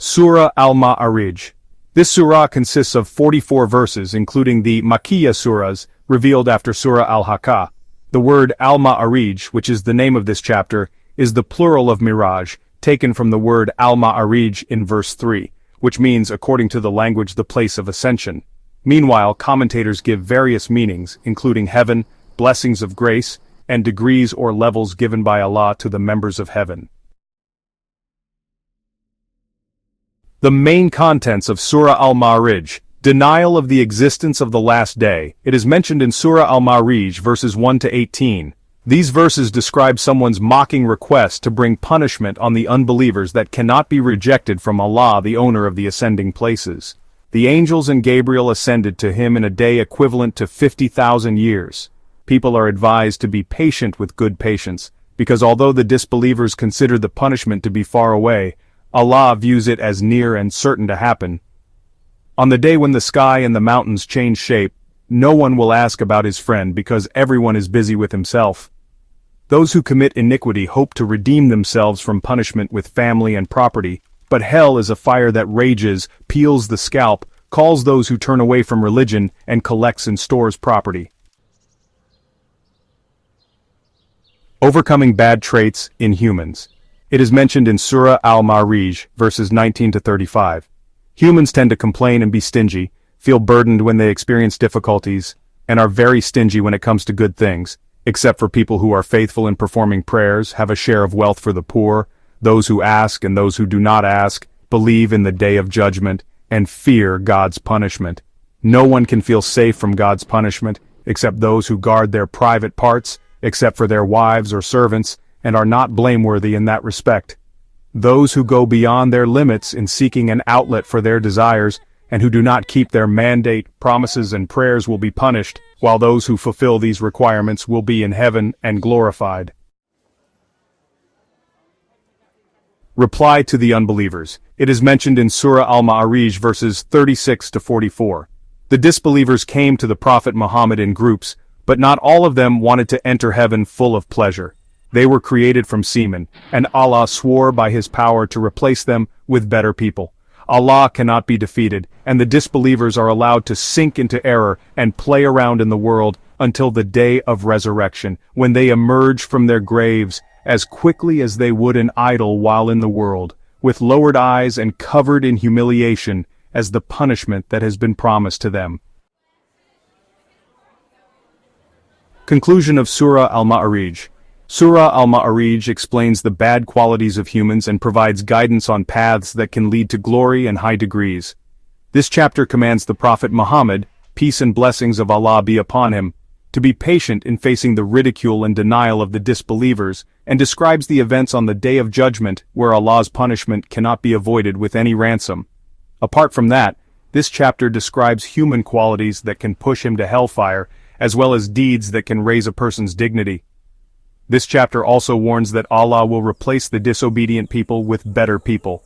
Surah Al-Ma'arij. This surah consists of 44 verses, including the Makkiyyah surahs, revealed after Surah Al-Haqqah. The word Al-Ma'arij, which is the name of this chapter, is the plural of miraj, taken from the word Al-Ma'arij in verse 3, which means, according to the language, the place of ascension. Meanwhile, commentators give various meanings, including heaven, blessings of grace, and degrees or levels given by Allah to the members of heaven. The main contents of Surah Al-Ma'arij: denial of the existence of the last day. It is mentioned in Surah Al-Ma'arij verses 1 to 18. These verses describe someone's mocking request to bring punishment on the unbelievers that cannot be rejected from Allah, the owner of the ascending places. The angels and Gabriel ascended to him in a day equivalent to 50,000 years. People are advised to be patient with good patience, because although the disbelievers consider the punishment to be far away, Allah views it as near and certain to happen. On the day when the sky and the mountains change shape, no one will ask about his friend because everyone is busy with himself. Those who commit iniquity hope to redeem themselves from punishment with family and property, but hell is a fire that rages, peels the scalp, calls those who turn away from religion, and collects and stores property. Overcoming bad traits in humans. It is mentioned in Surah Al-Ma'arij, verses 19 to 35. Humans tend to complain and be stingy, feel burdened when they experience difficulties, and are very stingy when it comes to good things, except for people who are faithful in performing prayers, have a share of wealth for the poor, those who ask and those who do not ask, believe in the day of judgment, and fear God's punishment. No one can feel safe from God's punishment, except those who guard their private parts, except for their wives or servants, and are not blameworthy in that respect. Those who go beyond their limits in seeking an outlet for their desires, and who do not keep their mandate, promises and prayers will be punished, while those who fulfill these requirements will be in heaven and glorified. Reply to the unbelievers. It is mentioned in Surah Al-Ma'arij verses 36 to 44. The disbelievers came to the Prophet Muhammad in groups, but not all of them wanted to enter heaven full of pleasure. They were created from semen, and Allah swore by His power to replace them with better people. Allah cannot be defeated, and the disbelievers are allowed to sink into error and play around in the world until the day of resurrection, when they emerge from their graves as quickly as they would an idol while in the world, with lowered eyes and covered in humiliation as the punishment that has been promised to them. Conclusion of Surah Al-Ma'arij. Surah Al-Ma'arij explains the bad qualities of humans and provides guidance on paths that can lead to glory and high degrees. This chapter commands the Prophet Muhammad, peace and blessings of Allah be upon him, to be patient in facing the ridicule and denial of the disbelievers, and describes the events on the Day of Judgment where Allah's punishment cannot be avoided with any ransom. Apart from that, this chapter describes human qualities that can push him to hellfire, as well as deeds that can raise a person's dignity. This chapter also warns that Allah will replace the disobedient people with better people.